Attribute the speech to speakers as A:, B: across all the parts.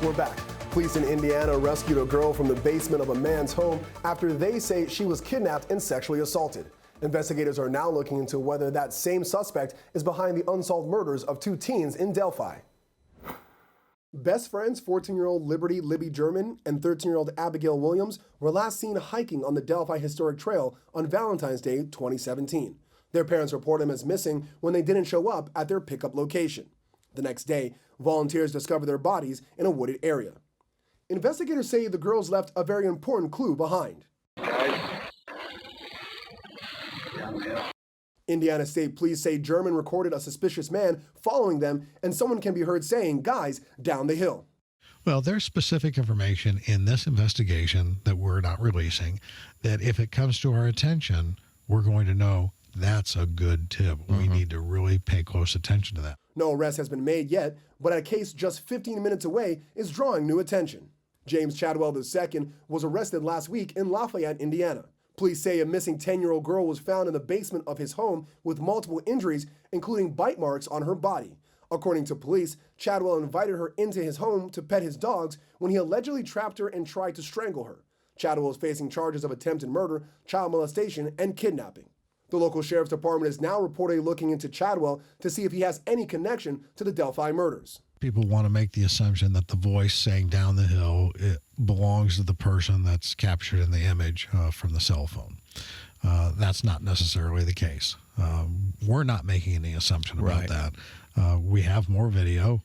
A: We're back. Police in Indiana rescued a girl from the basement of a man's home after they say she was kidnapped and sexually assaulted. Investigators are now looking into whether that same suspect is behind the unsolved murders of 2 teens in Delphi. Best friends 14-year-old Liberty Libby German and 13-year-old Abigail Williams were last seen hiking on the Delphi Historic Trail on Valentine's Day 2017. Their parents reported them as missing when they didn't show up at their pickup location. The next day, volunteers discovered their bodies in a wooded area. Investigators say the girls left a very important clue behind. Indiana State Police say German recorded a suspicious man following them, and someone can be heard saying, "Guys, down the hill."
B: Well, there's specific information in this investigation that we're not releasing that if it comes to our attention, we're going to know that's a good tip. We need to really pay close attention to that.
A: No arrest has been made yet, but a case just 15 minutes away is drawing new attention. James Chadwell II was arrested last week in Lafayette, Indiana. Police say a missing 10-year-old girl was found in the basement of his home with multiple injuries, including bite marks on her body. According to police, Chadwell invited her into his home to pet his dogs when he allegedly trapped her and tried to strangle her. Chadwell is facing charges of attempted murder, child molestation, and kidnapping. The local sheriff's department is now reportedly looking into Chadwell to see if he has any connection to the Delphi murders.
B: People want to make the assumption that the voice saying down the hill it belongs to the person that's captured in the image from the cell phone. That's not necessarily the case. We're not making any assumption about that. We have more video,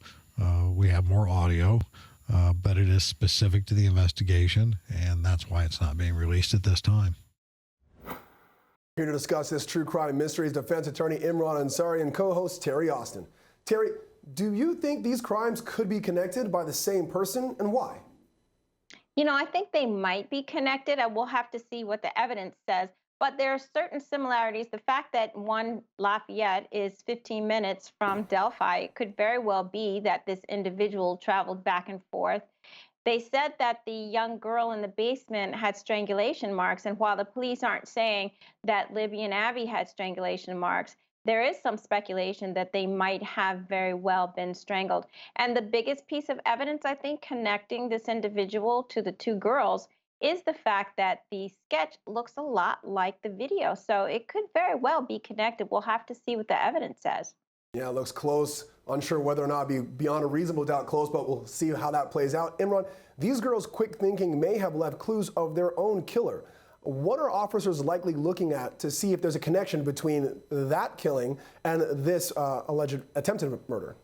B: we have more audio, but it is specific to the investigation, and that's why it's not being released at this time.
A: Here to discuss this true crime mystery is defense attorney Imran Ansari and co-host Terry Austin. Terry, do you think these crimes could be connected by the same person, and why?
C: You know, I think they might be connected. I will have to see what the evidence says, but there are certain similarities. The fact that one Lafayette is 15 minutes from Delphi could very well be that this individual traveled back and forth. They said that the young girl in the basement had strangulation marks, and while the police aren't saying that Libby and Abby had strangulation marks, there is some speculation that they might have very well been strangled. And the biggest piece of evidence, I think, connecting this individual to the 2 girls is the fact that the sketch looks a lot like the video. So it could very well be connected. We'll have to see what the evidence says.
A: Yeah, it looks close. Unsure whether or not be beyond a reasonable doubt close, but we'll see how that plays out. Imran, these girls' quick thinking may have left clues of their own killer. What are officers likely looking at to see if there's a connection between that killing and this alleged attempted murder?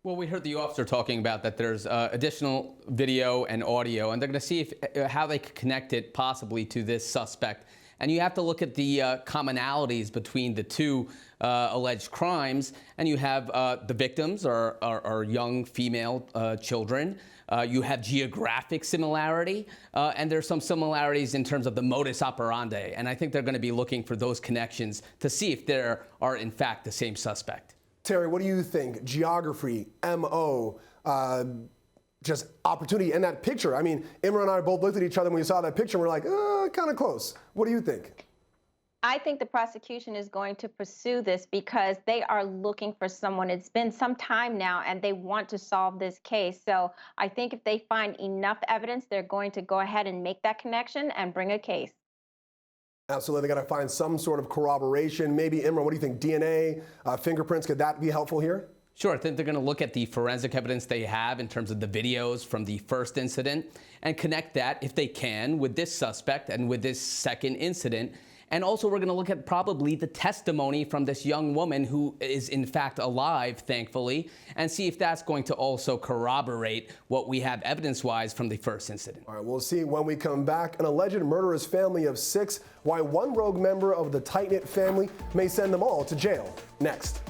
D: Well, we heard the officer talking about that there's additional video and audio, and they're going to see how they could connect it possibly to this suspect. And you have to look at the commonalities between the 2 alleged crimes. And you have the victims are young female children. You have geographic similarity, and there's some similarities in terms of the modus operandi. And I think they're going to be looking for those connections to see if there are, in fact, the same suspect.
A: Terry, what do you think? Geography, MO, just opportunity in that picture. I mean, Imran and I both looked at each other when we saw that picture and we're like, kind of close. What do you think?
C: I think the prosecution is going to pursue this because they are looking for someone. It's been some time now and they want to solve this case. So I think if they find enough evidence, they're going to go ahead and make that connection and bring a case.
A: Absolutely, they got to find some sort of corroboration. Maybe, Imran, what do you think? DNA, fingerprints, could that be helpful here?
D: Sure, I think they're going to look at the forensic evidence they have in terms of the videos from the first incident and connect that, if they can, with this suspect and with this second incident. And also we're going to look at probably the testimony from this young woman who is in fact alive, thankfully, and see if that's going to also corroborate what we have evidence-wise from the first incident.
A: All right, we'll see when we come back. An alleged murderous family of 6, why one rogue member of the tight-knit family may send them all to jail. Next.